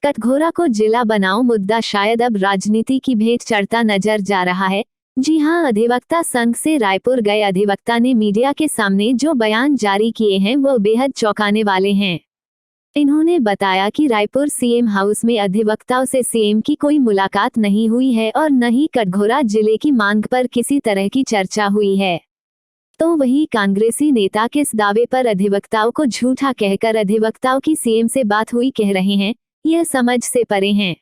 कटघोरा को जिला बनाओ मुद्दा शायद अब राजनीति की भेंट चढ़ता नजर जा रहा है। जी हां, अधिवक्ता संघ से रायपुर गए अधिवक्ता ने मीडिया के सामने जो बयान जारी किए हैं वो बेहद चौंकाने वाले हैं। इन्होंने बताया कि रायपुर सीएम हाउस में अधिवक्ताओं से सीएम की कोई मुलाकात नहीं हुई है और न ही कटघोरा जिले की मांग पर किसी तरह की चर्चा हुई है। तो वही कांग्रेसी नेता किस दावे पर अधिवक्ताओं को झूठा कहकर अधिवक्ताओं की सीएम से बात हुई कह रहे हैं, यह समझ से परे हैं।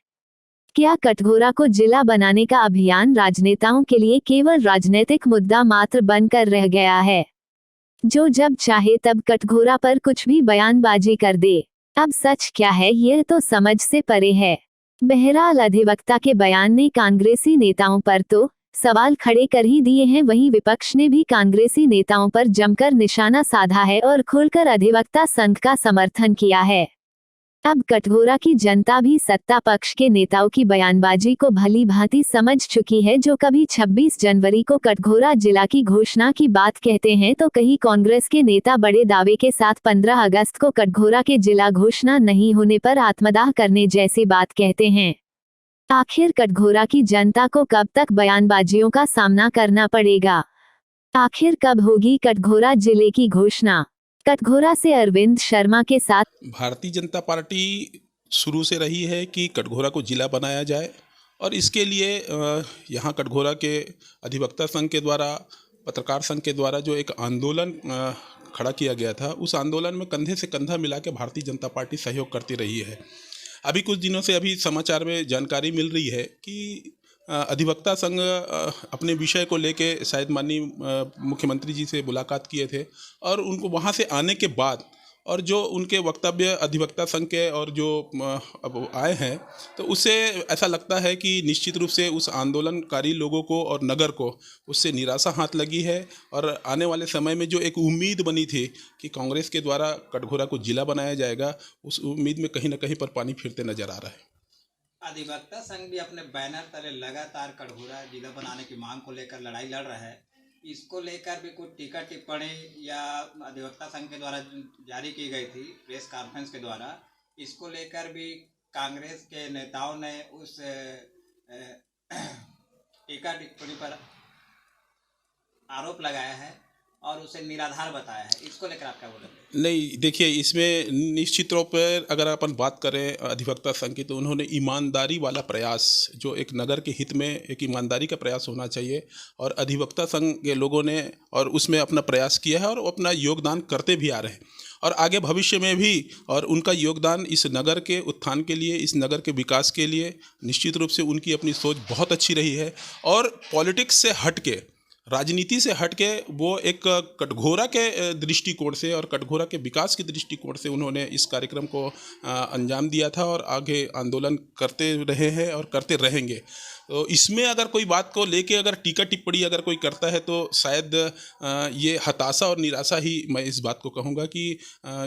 क्या कटघोरा को जिला बनाने का अभियान राजनेताओं के लिए केवल राजनीतिक मुद्दा मात्र बनकर रह गया है, जो जब चाहे तब कटघोरा पर कुछ भी बयानबाजी कर दे? अब सच क्या है यह तो समझ से परे है। बहरहाल अधिवक्ता के बयान ने कांग्रेसी नेताओं पर तो सवाल खड़े कर ही दिए हैं, वहीं विपक्ष ने भी कांग्रेसी नेताओं पर जमकर निशाना साधा है और खुलकर अधिवक्ता संघ का समर्थन किया है। अब कटघोरा की जनता भी सत्ता पक्ष के नेताओं की बयानबाजी को भली भांति समझ चुकी है, जो कभी 26 जनवरी को कटघोरा जिला की घोषणा की बात कहते हैं तो कहीं कांग्रेस के नेता बड़े दावे के साथ 15 अगस्त को कटघोरा के जिला घोषणा नहीं होने पर आत्मदाह करने जैसी बात कहते हैं। आखिर कटघोरा की जनता को कब तक बयानबाजियों का सामना करना पड़ेगा? आखिर कब होगी कटघोरा जिले की घोषणा? कटघोरा से अरविंद शर्मा के साथ। भारतीय जनता पार्टी शुरू से रही है कि कटघोरा को जिला बनाया जाए और इसके लिए यहाँ कटघोरा के अधिवक्ता संघ के द्वारा, पत्रकार संघ के द्वारा जो एक आंदोलन खड़ा किया गया था, उस आंदोलन में कंधे से कंधा मिला के भारतीय जनता पार्टी सहयोग करती रही है। अभी कुछ दिनों से अभी समाचार में जानकारी मिल रही है कि अधिवक्ता संघ अपने विषय को लेके शायद माननीय मुख्यमंत्री जी से मुलाकात किए थे और उनको वहाँ से आने के बाद और जो उनके वक्तव्य अधिवक्ता संघ के और जो अब आए हैं, तो उससे ऐसा लगता है कि निश्चित रूप से उस आंदोलनकारी लोगों को और नगर को उससे निराशा हाथ लगी है और आने वाले समय में जो एक उम्मीद बनी थी कि कांग्रेस के द्वारा कटघोरा को जिला बनाया जाएगा, उस उम्मीद में कहीं ना कहीं पर पानी फिरते नजर आ रहा है। अधिवक्ता संघ भी अपने बैनर तले लगातार कटघोरा जिला बनाने की मांग को लेकर लड़ाई लड़ रहा है। इसको लेकर भी कुछ टीका टिप्पणी या अधिवक्ता संघ के द्वारा जारी की गई थी प्रेस कॉन्फ्रेंस के द्वारा, इसको लेकर भी कांग्रेस के नेताओं ने उस टीका टिप्पणी पर आरोप लगाया है और उसे निराधार बताया है। इसको लेकर आप क्या बोलेंगे? नहीं, देखिए, इसमें निश्चित तौर पर अगर अपन बात करें अधिवक्ता संघ की, तो उन्होंने ईमानदारी वाला प्रयास, जो एक नगर के हित में एक ईमानदारी का प्रयास होना चाहिए, और अधिवक्ता संघ के लोगों ने और उसमें अपना प्रयास किया है और अपना योगदान करते भी आ रहे हैं और आगे भविष्य में भी। और उनका योगदान इस नगर के उत्थान के लिए, इस नगर के विकास के लिए निश्चित रूप से उनकी अपनी सोच बहुत अच्छी रही है। और पॉलिटिक्स से हट के, राजनीति से हट के, वो एक कटघोरा के दृष्टिकोण से और कटघोरा के विकास के दृष्टिकोण से उन्होंने इस कार्यक्रम को अंजाम दिया था और आगे आंदोलन करते रहे हैं और करते रहेंगे। तो इसमें अगर कोई बात को लेके अगर टीका टिप्पणी अगर कोई करता है तो शायद ये हताशा और निराशा ही, मैं इस बात को कहूँगा कि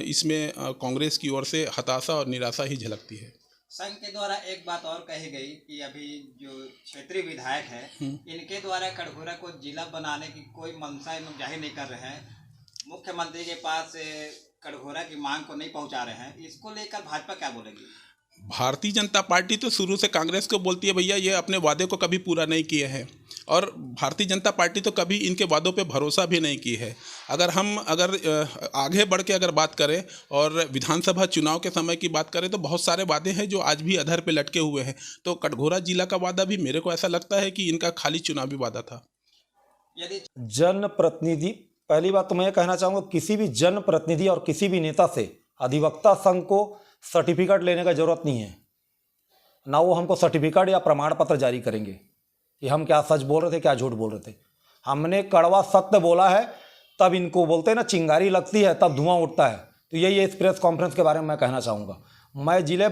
इसमें कांग्रेस की ओर से हताशा और निराशा ही झलकती है। संघ के द्वारा एक बात और कही गई कि अभी जो क्षेत्रीय विधायक है, इनके द्वारा कटघोरा को जिला बनाने की कोई मंशा जाहिर नहीं कर रहे हैं, मुख्यमंत्री के पास कटघोरा की मांग को नहीं पहुंचा रहे हैं। इसको लेकर भाजपा क्या बोलेगी? भारतीय जनता पार्टी तो शुरू से कांग्रेस को बोलती है भैया ये अपने वादे को कभी पूरा नहीं किए हैं, और भारतीय जनता पार्टी तो कभी इनके वादों पे भरोसा भी नहीं की है। अगर आगे बढ़ के अगर बात करें और विधानसभा चुनाव के समय की बात करें तो बहुत सारे वादे हैं जो आज भी अधर पे लटके हुए हैं। तो कटघोरा जिला का वादा भी मेरे को ऐसा लगता है कि इनका खाली चुनावी वादा था। यदि जनप्रतिनिधि, पहली बात तो मैं कहना चाहूँगा, किसी भी जनप्रतिनिधि और किसी भी नेता से अधिवक्ता संघ को सर्टिफिकेट लेने का जरूरत नहीं है। ना वो हमको सर्टिफिकेट या प्रमाण पत्र जारी करेंगे कि हम क्या सच बोल रहे थे, क्या झूठ बोल रहे थे। हमने कड़वा सत्य बोला है, तब इनको बोलते हैं ना चिंगारी लगती है तब धुआं उठता है। तो यही इस प्रेस कॉन्फ्रेंस के बारे में मैं कहना चाहूँगा। मैं जिला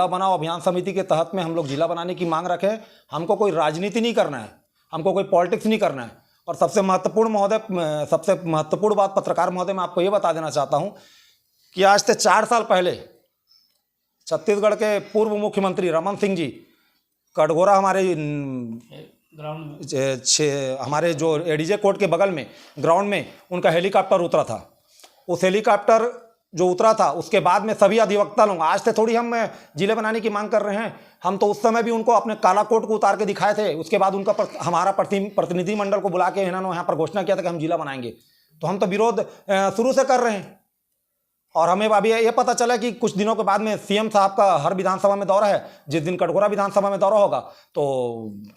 बनाओ अभियान समिति के तहत में हम लोग जिला बनाने की मांग रखें। हमको कोई राजनीति नहीं करना है, हमको कोई पॉलिटिक्स नहीं करना है। और सबसे महत्वपूर्ण बात पत्रकार महोदय, मैं आपको ये बता देना चाहता हूँ कि आज से 4 साल पहले छत्तीसगढ़ के पूर्व मुख्यमंत्री रमन सिंह जी कटघोरा हमारे जो एडीजे कोर्ट के बगल में ग्राउंड में उनका हेलीकॉप्टर उतरा था। उस हेलीकॉप्टर जो उतरा था उसके बाद में सभी अधिवक्ता लोग, आज से थोड़ी हम जिले बनाने की मांग कर रहे हैं, हम तो उस समय भी उनको अपने काला कोट को उतार के दिखाए थे। उसके बाद उनका हमारा प्रतिनिधि मंडल को बुला के इन्होंने यहाँ पर घोषणा किया था कि हम जिला बनाएंगे। तो हम तो विरोध शुरू से कर रहे हैं। और हमें अभी ये पता चला कि कुछ दिनों के बाद में सीएम साहब का हर विधानसभा में दौरा है। जिस दिन कटघोरा विधानसभा में दौरा होगा तो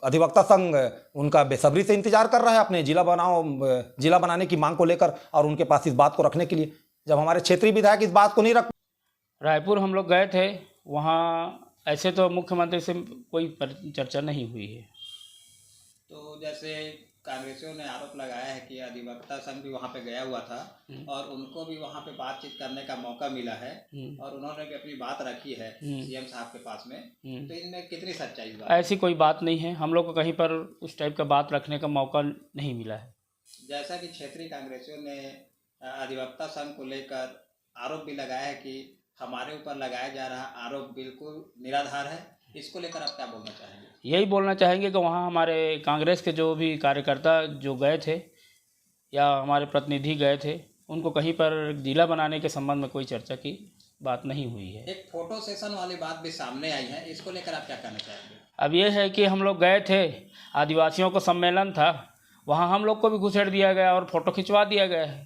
अधिवक्ता संघ उनका बेसब्री से इंतजार कर रहा है अपने जिला बनाने की मांग को लेकर और उनके पास इस बात को रखने के लिए, जब हमारे क्षेत्रीय विधायक इस बात को नहीं रख। रायपुर हम लोग गए थे, वहाँ ऐसे तो मुख्यमंत्री से कोई चर्चा नहीं हुई है। तो जैसे कांग्रेसियों ने आरोप लगाया है कि अधिवक्ता संघ भी वहाँ पे गया हुआ था और उनको भी वहाँ पे बातचीत करने का मौका मिला है और उन्होंने भी अपनी बात रखी है सीएम साहब के पास में, तो इनमें कितनी सच्चाई बात? ऐसी कोई बात नहीं है, हम लोग को कहीं पर उस टाइप का बात रखने का मौका नहीं मिला है। जैसा कि क्षेत्रीय कांग्रेसियों ने अधिवक्ता संघ को लेकर आरोप भी लगाया है कि हमारे ऊपर लगाया जा रहा आरोप बिल्कुल निराधार है, इसको लेकर आप क्या बोलना चाहेंगे? यही बोलना चाहेंगे कि वहाँ हमारे कांग्रेस के जो भी कार्यकर्ता जो गए थे या हमारे प्रतिनिधि गए थे, उनको कहीं पर जिला बनाने के संबंध में कोई चर्चा की बात नहीं हुई है। एक फोटो सेशन वाली बात भी सामने आई है, इसको लेकर आप क्या कहना चाहेंगे? अब ये है कि हम लोग गए थे, आदिवासियों का सम्मेलन था, वहाँ हम लोग को भी घुसेड़ दिया गया और फोटो खिंचवा दिया गया है।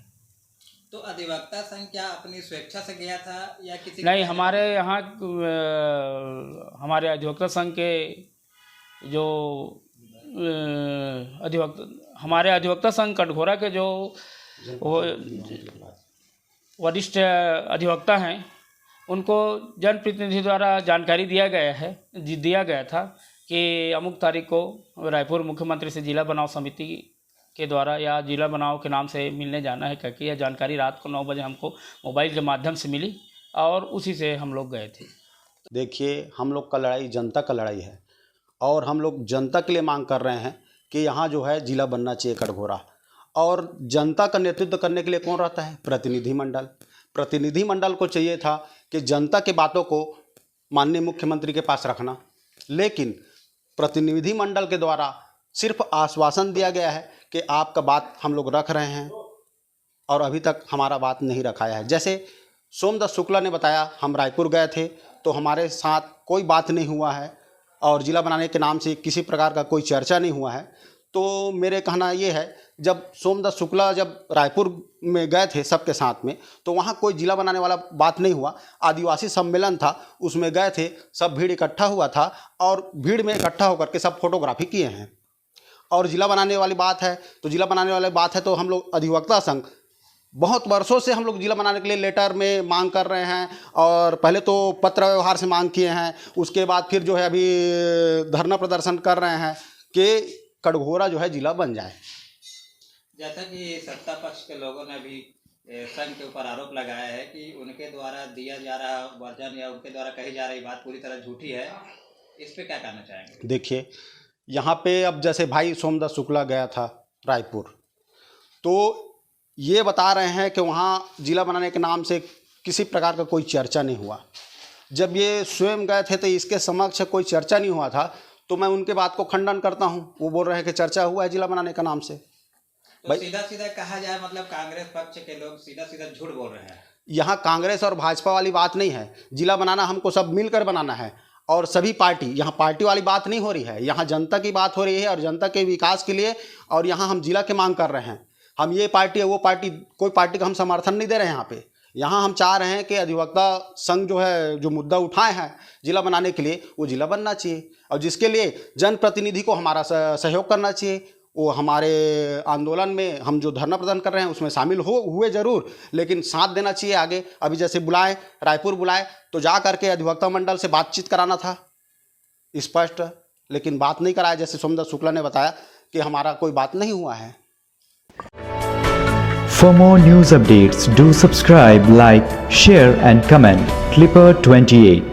तो अधिवक्ता संघ क्या अपनी स्वेच्छा से गया था या किसी? नहीं, हमारे यहाँ हमारे अधिवक्ता संघ के जो हमारे अधिवक्ता संघ कटघोरा के जो वरिष्ठ अधिवक्ता हैं, उनको जनप्रतिनिधि द्वारा जानकारी दिया गया था कि अमुक तारीख को रायपुर मुख्यमंत्री से जिला बनाओ समिति के द्वारा या जिला बनाओ के नाम से मिलने जाना है करके यह जानकारी रात को 9 बजे हमको मोबाइल के माध्यम से मिली और उसी से हम लोग गए थे। देखिए, हम लोग का लड़ाई जनता का लड़ाई है और हम लोग जनता के लिए मांग कर रहे हैं कि यहाँ जो है जिला बनना चाहिए कटघोरा। और जनता का नेतृत्व करने के लिए कौन रहता है? प्रतिनिधि मंडल। प्रतिनिधि मंडल को चाहिए था कि जनता की बातों को माननीय मुख्यमंत्री के पास रखना, लेकिन प्रतिनिधि मंडल के द्वारा सिर्फ आश्वासन दिया गया है कि आपका बात हम लोग रख रहे हैं और अभी तक हमारा बात नहीं रखाया है। जैसे सोमदत्त शुक्ला ने बताया, हम रायपुर गए थे तो हमारे साथ कोई बात नहीं हुआ है और जिला बनाने के नाम से किसी प्रकार का कोई चर्चा नहीं हुआ है। तो मेरे कहना ये है, जब सोमदत्त शुक्ला जब रायपुर में गए थे सबके साथ में, तो वहाँ कोई जिला बनाने वाला बात नहीं हुआ। आदिवासी सम्मेलन था, उसमें गए थे, सब भीड़ इकट्ठा हुआ था और भीड़ में इकट्ठा होकर के सब फोटोग्राफी किए हैं। और जिला बनाने वाली बात है तो जिला बनाने वाली बात है तो हम लोग अधिवक्ता संघ बहुत वर्षों से हम लोग जिला बनाने के लिए लेटर में मांग कर रहे हैं और पहले तो पत्र व्यवहार से मांग किए हैं, उसके बाद फिर जो है अभी धरना प्रदर्शन कर रहे हैं कि कटघोरा जो है जिला बन जाए। जैसा कि सत्ता पक्ष के लोगों ने भी संघ के ऊपर आरोप लगाया है कि उनके द्वारा दिया जा रहा वर्जन या उनके द्वारा कही जा रही बात पूरी तरह झूठी है, इस पे क्या कहना चाहेंगे? देखिए, यहाँ पे अब जैसे भाई सोमदत्त शुक्ला गया था रायपुर, तो ये बता रहे हैं कि वहाँ जिला बनाने के नाम से किसी प्रकार का कोई चर्चा नहीं हुआ। जब ये स्वयं गए थे तो इसके समक्ष कोई चर्चा नहीं हुआ था, तो मैं उनके बात को खंडन करता हूँ। वो बोल रहे हैं कि चर्चा हुआ है जिला बनाने का नाम से। तो सीधा सीधा कहा जाए, मतलब कांग्रेस पक्ष के लोग सीधा सीधा झूठ बोल रहे हैं। यहाँ कांग्रेस और भाजपा वाली बात नहीं है। जिला बनाना हमको सब मिलकर बनाना है और सभी पार्टी, यहाँ पार्टी वाली बात नहीं हो रही है, यहाँ जनता की बात हो रही है और जनता के विकास के लिए। और यहाँ हम जिला की मांग कर रहे हैं। हम ये पार्टी है वो पार्टी, कोई पार्टी का हम समर्थन नहीं दे रहे हैं। यहाँ पे यहाँ हम चाह रहे हैं कि अधिवक्ता संघ जो है जो मुद्दा उठाए हैं जिला बनाने के लिए, वो जिला बनना चाहिए और जिसके लिए जनप्रतिनिधि को हमारा सहयोग करना चाहिए। वो हमारे आंदोलन में हम जो धरना प्रदर्शन कर रहे हैं उसमें शामिल हुए जरूर, लेकिन साथ देना चाहिए आगे। अभी जैसे बुलाए, रायपुर बुलाए तो जा करके अधिवक्ता मंडल से बातचीत कराना था स्पष्ट, लेकिन बात नहीं कराया। जैसे सोमदत्त शुक्ला ने बताया कि हमारा कोई बात नहीं हुआ है। For more news updates, do subscribe, like, share and comment. Clipper 28.